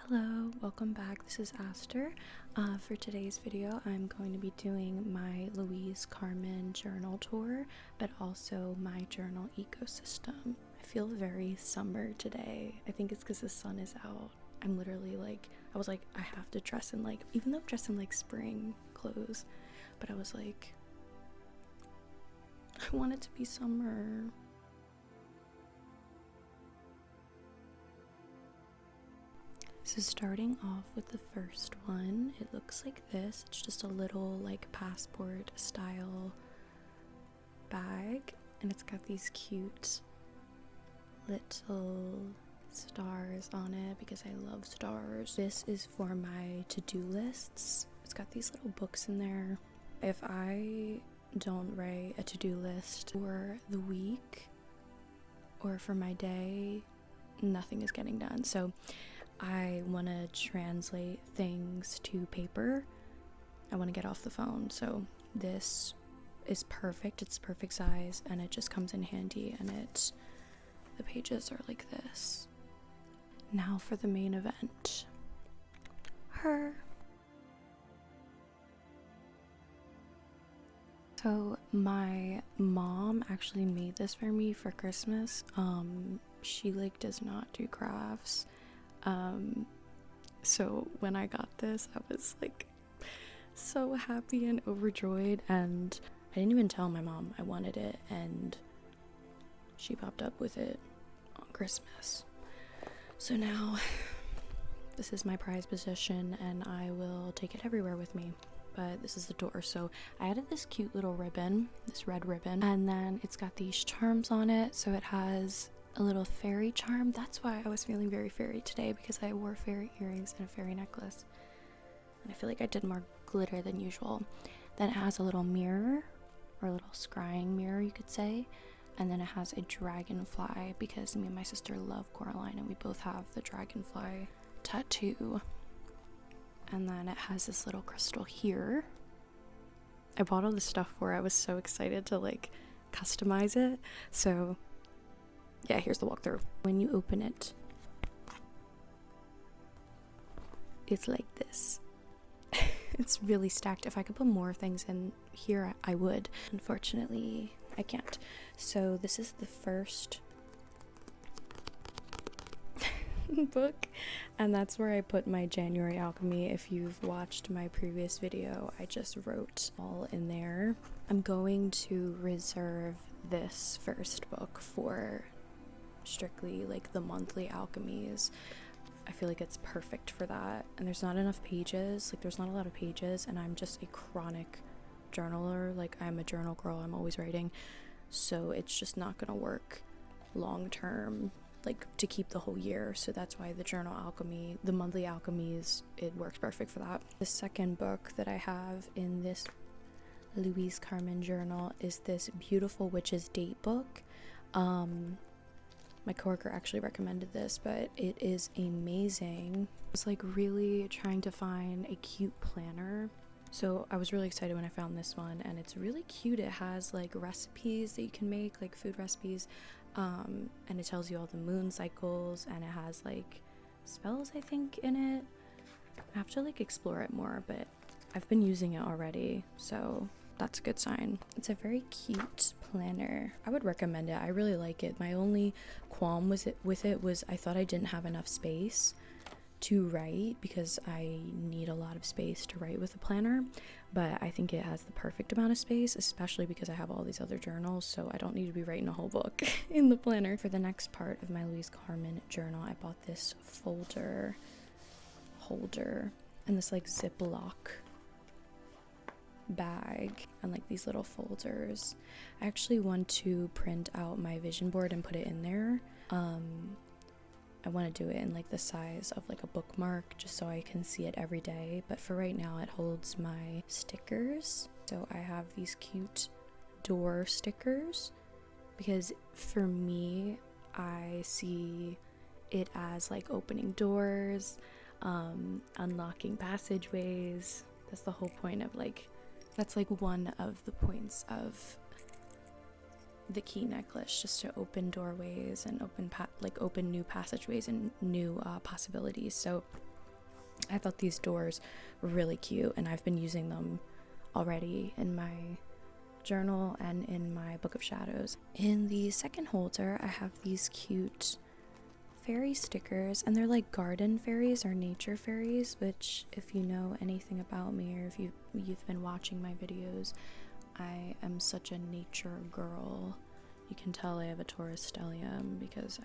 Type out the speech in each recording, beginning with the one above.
Hello, welcome back. This is Aster. For today's video, I'm going to be doing my Louise Carmen journal tour, but also my journal ecosystem. I feel very summer today. I think it's because the sun is out. I'm literally I was like, I have to dress in even though I'm dressed in spring clothes, but I was like, I want it to be summer. So starting off with the first one, it looks like this. It's just a little passport style bag, and it's got these cute little stars on it because I love stars. This is for my to-do lists. It's got these little books in there. If I don't write a to-do list for the week or for my day, nothing is getting done. So I want to translate things to paper. I want to get off the phone. So this is perfect. It's perfect size and it just comes in handy, and the pages are like this. Now for the main event. Her. So my mom actually made this for me for Christmas. She does not do crafts. So when I got this, I was so happy and overjoyed, and I didn't even tell my mom I wanted it, and she popped up with it on Christmas. So now this is my prized possession and I will take it everywhere with me. But this is the door. So I added this cute little ribbon, this red ribbon, and then it's got these charms on it. So it has a little fairy charm. That's why I was feeling very fairy today, because I wore fairy earrings and a fairy necklace, and I feel like I did more glitter than usual. Then it has a little mirror, or a little scrying mirror you could say, and then it has a dragonfly because me and my sister love Coraline and we both have the dragonfly tattoo. And then it has this little crystal here. I bought all this stuff for it. I was so excited to customize it. So yeah, here's the walkthrough. When you open it, it's like this. It's really stacked. If I could put more things in here, I would. Unfortunately, I can't. So this is the first book, and that's where I put my January alchemy. If you've watched my previous video, I just wrote all in there. I'm going to reserve this first book for strictly the monthly alchemies. I feel like it's perfect for that, and there's not enough pages. There's not a lot of pages, and I'm just a chronic journaler. I'm a journal girl. I'm always writing, so it's just not gonna work long term to keep the whole year. So that's why the journal alchemy, the monthly alchemies, it works perfect for that. The second book that I have in this Louise Carmen journal is this Beautiful Witch's Date book. My coworker actually recommended this, but it is amazing. I was really trying to find a cute planner, so I was really excited when I found this one, and it's really cute. It has recipes that you can make, food recipes, and it tells you all the moon cycles, and it has spells I think in it. I have to explore it more, but I've been using it already, so that's a good sign. It's a very cute planner. I would recommend it. I really like it. My only qualm with it was I thought I didn't have enough space to write, because I need a lot of space to write with a planner, but I think it has the perfect amount of space, especially because I have all these other journals, so I don't need to be writing a whole book in the planner. For the next part of my Louise Carmen journal, I bought this folder holder and this Ziploc bag and these little folders. I actually want to print out my vision board and put it in there. I want to do it in the size of a bookmark, just so I can see it every day, but for right now it holds my stickers. So I have these cute door stickers because for me, I see it as opening doors, unlocking passageways. That's the whole point of that's one of the points of the key necklace, just to open doorways and open new passageways and new possibilities. So I thought these doors were really cute, and I've been using them already in my journal and in my book of shadows. In the second holder, I have these cute fairy stickers, and they're like garden fairies or nature fairies, which if you know anything about me, or if you've been watching my videos, I am such a nature girl. You can tell I have a Taurus stellium because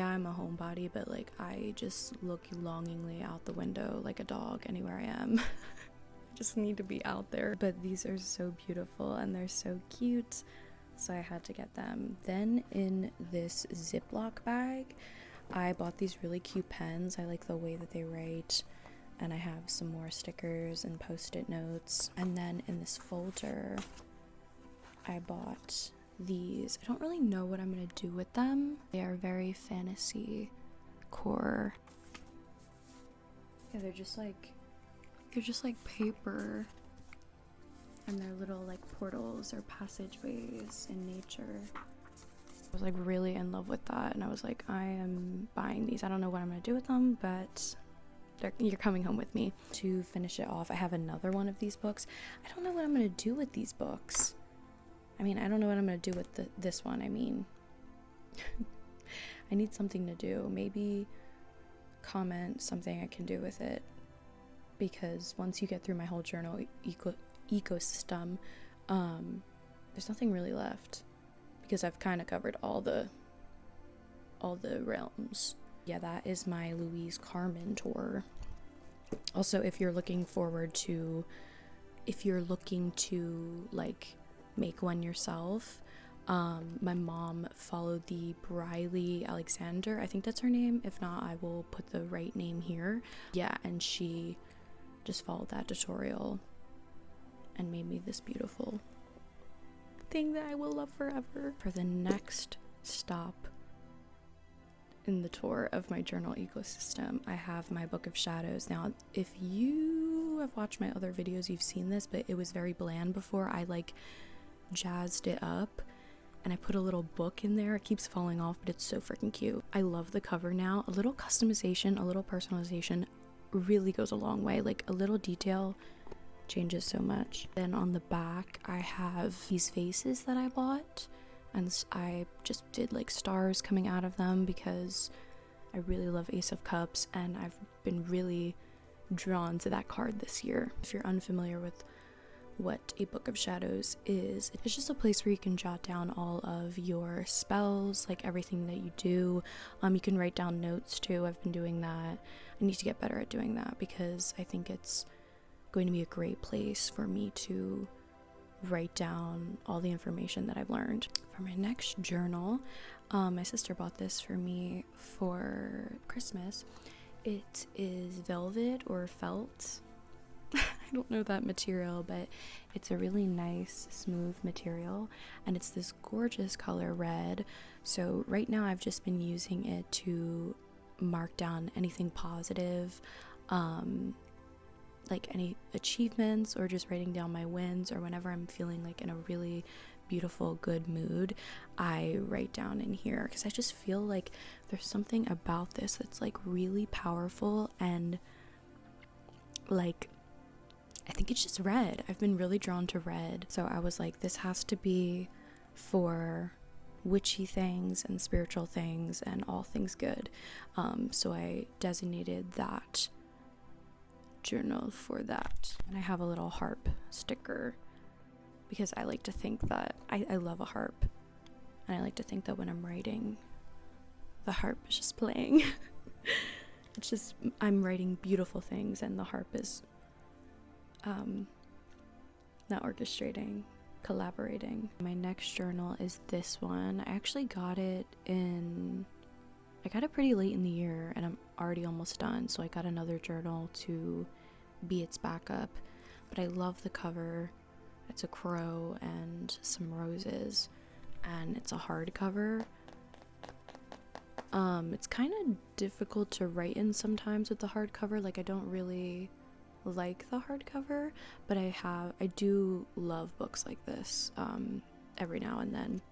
I'm a homebody, but like I just look longingly out the window like a dog anywhere I am. I just need to be out there. But these are so beautiful and they're so cute, so I had to get them. Then in this Ziploc bag, I bought these really cute pens. I like the way that they write, and I have some more stickers and post-it notes. And then in this folder, I bought these. I don't really know what I'm gonna do with them. They are very fantasy core. Yeah, they're just like paper, and they're little like portals or passageways in nature. I was like really in love with that, and I was like, I am buying these. I don't know what I'm gonna do with them, but you're coming home with me. To finish it off, I have another one of these books. I don't know what I'm gonna do with these books. I mean, I don't know what I'm gonna do with this one. I mean, I need something to do. Maybe comment something I can do with it, because once you get through my whole journal ecosystem, there's nothing really left, because I've kind of covered all the realms. Yeah, that is my Louise Carmen tour. Also, if you're looking to like make one yourself, my mom followed the Briley Alexander, I think that's her name. If not, I will put the right name here. Yeah, and she just followed that tutorial and made me this beautiful thing that I will love forever. For the next stop in the tour of my journal ecosystem, I have my book of shadows. Now, if you have watched my other videos, you've seen this, but it was very bland before. I like jazzed it up and I put a little book in there. It keeps falling off, but it's so freaking cute. I love the cover now. A little customization, a little personalization really goes a long way. Like a little detail changes so much. Then on the back, I have these vases that I bought, and I just did like stars coming out of them because I really love Ace of Cups, and I've been really drawn to that card this year. If you're unfamiliar with what a book of shadows is, it's just a place where you can jot down all of your spells, like everything that you do. You can write down notes too. I've been doing that. I need to get better at doing that because I think it's going to be a great place for me to write down all the information that I've learned. For my next journal, my sister bought this for me for Christmas. It is velvet or felt. I don't know that material, but it's a really nice smooth material, and it's this gorgeous color red. So right now I've just been using it to mark down anything positive, like any achievements, or just writing down my wins, or whenever I'm feeling like in a really beautiful good mood, I write down in here, because I just feel like there's something about this that's like really powerful, and like I think it's just red. I've been really drawn to red. So I was like, this has to be for witchy things and spiritual things and all things good. So I designated that journal for that. And I have a little harp sticker because I like to think that I love a harp. And I like to think that when I'm writing, the harp is just playing. It's just, I'm writing beautiful things and the harp is not orchestrating, collaborating. My next journal is this one. I actually got it pretty late in the year, and I'm already almost done, so I got another journal to be its backup. But I love the cover. It's a crow and some roses, and it's a hardcover. It's kind of difficult to write in sometimes with the hardcover. Like, I don't really like the hardcover, but I do love books like this every now and then.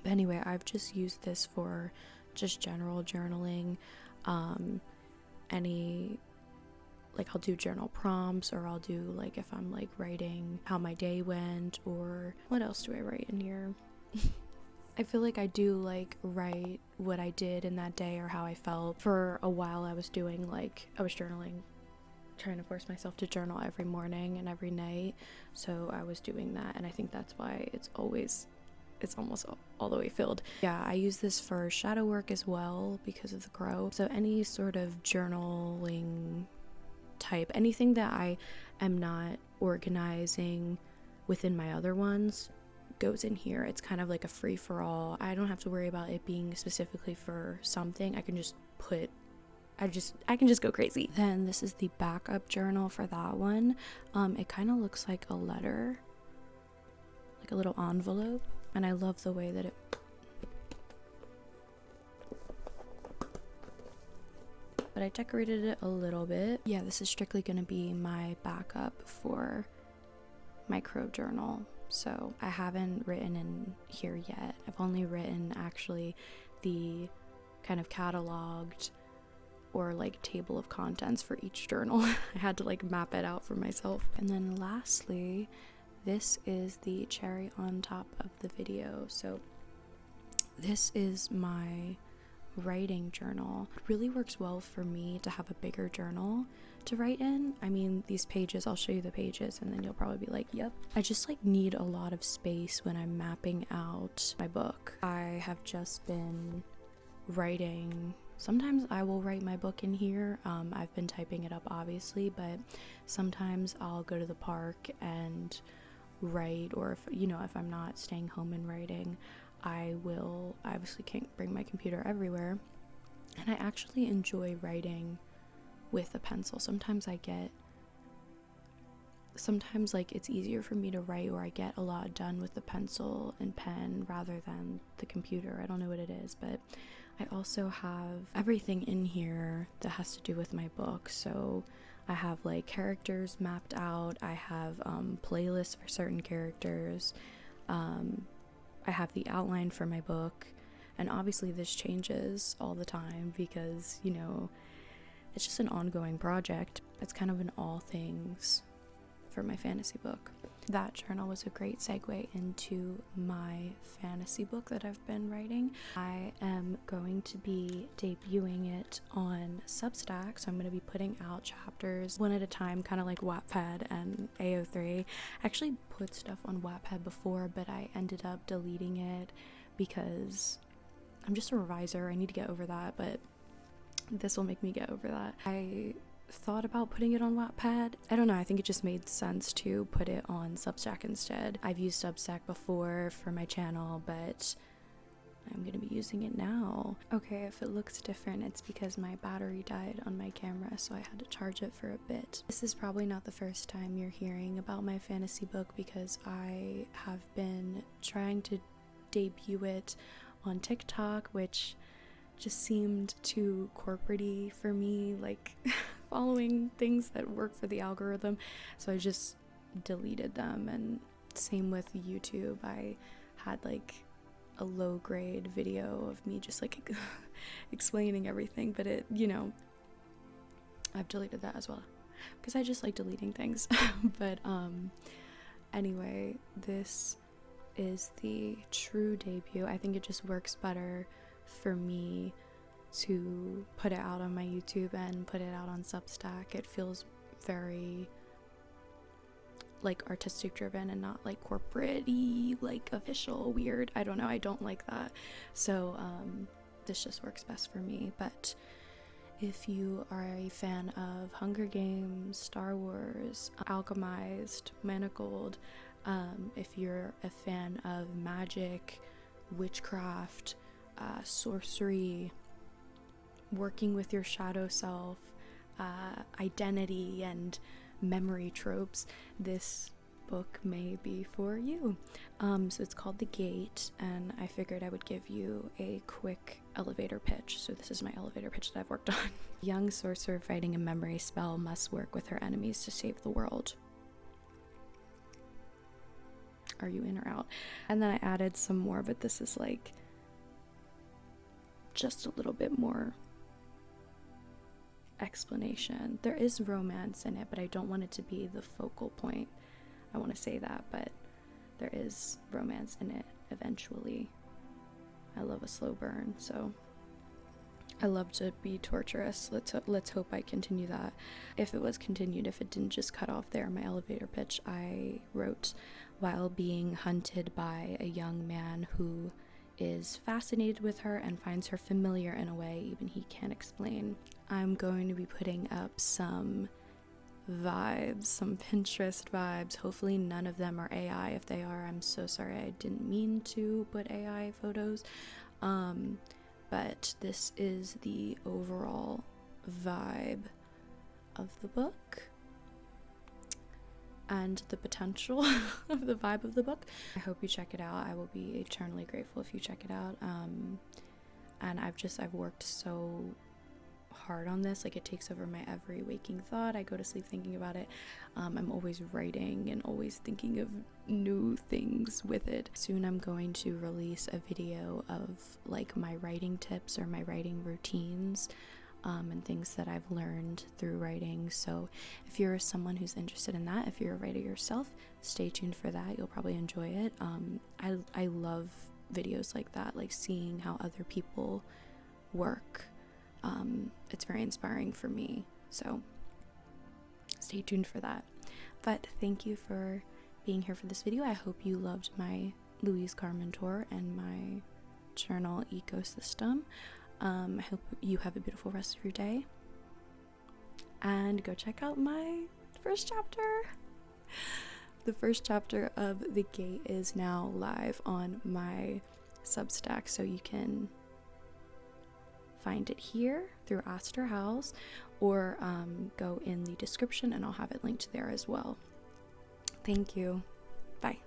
But anyway, I've just used this for just general journaling. Any, like, I'll do journal prompts, or I'll do, like, if I'm like writing how my day went, or what else do I write in here? I feel like I do like write what I did in that day or how I felt. For a while I was doing, like, I was journaling, trying to force myself to journal every morning and every night, so I was doing that, and I think that's why it's almost all the way filled. Yeah, I use this for shadow work as well because of the crow. So any sort of journaling type, anything that I am not organizing within my other ones goes in here. It's kind of like a free-for-all. I don't have to worry about it being specifically for something. I can just go crazy. Then this is the backup journal for that one. It kind of looks like a letter, like a little envelope, and I love the way that it but I decorated it a little bit. Yeah, this is strictly going to be my backup for my crow journal. So I haven't written in here yet. I've only written actually the kind of cataloged or like table of contents for each journal. I had to like map it out for myself. And then lastly, this is the cherry on top of the video. So this is my writing journal. It really works well for me to have a bigger journal to write in. I mean, these pages, I'll show you the pages and then you'll probably be like, yep. I just like need a lot of space when I'm mapping out my book. I have just been writing. Sometimes I will write my book in here. I've been typing it up obviously, but sometimes I'll go to the park and write, or if I'm not staying home and writing, I obviously can't bring my computer everywhere, and I actually enjoy writing with a pencil. Sometimes like it's easier for me to write, or I get a lot done with the pencil and pen rather than the computer. I don't know what it is, but I also have everything in here that has to do with my book. So I have like characters mapped out, I have playlists for certain characters, I have the outline for my book, and obviously this changes all the time because, it's just an ongoing project. It's kind of an all things for my fantasy book. That journal was a great segue into my fantasy book that I've been writing. I am going to be debuting it on Substack, so I'm going to be putting out chapters one at a time, kind of like Wattpad and AO3. I actually put stuff on Wattpad before, but I ended up deleting it because I'm just a reviser. I need to get over that, but this will make me get over that. I thought about putting it on Wattpad. I don't know, I think it just made sense to put it on Substack instead. I've used Substack before for my channel, but I'm gonna be using it now. Okay, if it looks different, it's because my battery died on my camera, so I had to charge it for a bit. This is probably not the first time you're hearing about my fantasy book because I have been trying to debut it on TikTok, which just seemed too corporate-y for me, like following things that work for the algorithm, so I just deleted them. And same with YouTube, I had like a low grade video of me just like explaining everything, but it, I've deleted that as well because I just like deleting things. But anyway, this is the true debut. I think it just works better for me to put it out on my YouTube and put it out on Substack. It feels very like artistic driven and not like corporate-y, like official, weird. I don't know, I don't like that. So this just works best for me. But if you are a fan of Hunger Games, Star Wars, Alchemized, Manacled, if you're a fan of magic, witchcraft, sorcery, working with your shadow self, identity and memory tropes, this book may be for you. So it's called The Gate, and I figured I would give you a quick elevator pitch. So this is my elevator pitch that I've worked on. Young sorcerer fighting a memory spell must work with her enemies to save the world. Are you in or out? And then I added some more, but this is like just a little bit more explanation. There is romance in it, but I don't want it to be the focal point. I want to say that, but there is romance in it eventually. I love a slow burn, so I love to be torturous. Let's hope I continue that. If it was continued, if it didn't just cut off there, my elevator pitch I wrote while being hunted by a young man who is fascinated with her and finds her familiar in a way even he can't explain. I'm going to be putting up some vibes, some Pinterest vibes. Hopefully none of them are AI. If they are, I'm so sorry. I didn't mean to put AI photos. But this is the overall vibe of the book and the potential of the vibe of the book. I hope you check it out. I will be eternally grateful if you check it out. And I've worked so hard on this, like it takes over my every waking thought. I go to sleep thinking about it. I'm always writing and always thinking of new things with it. Soon I'm going to release a video of like my writing tips or my writing routines, and things that I've learned through writing. So if you're someone who's interested in that, if you're a writer yourself, stay tuned for that. You'll probably enjoy it. I love videos like that, like seeing how other people work. It's very inspiring for me, so stay tuned for that. But thank you for being here for this video. I hope you loved my Louise Carmen tour and my journal ecosystem. I hope you have a beautiful rest of your day, and go check out my first chapter. The first chapter of The Gate is now live on my Substack, so you can find it here through Aster House, or go in the description and I'll have it linked there as well. Thank you. Bye.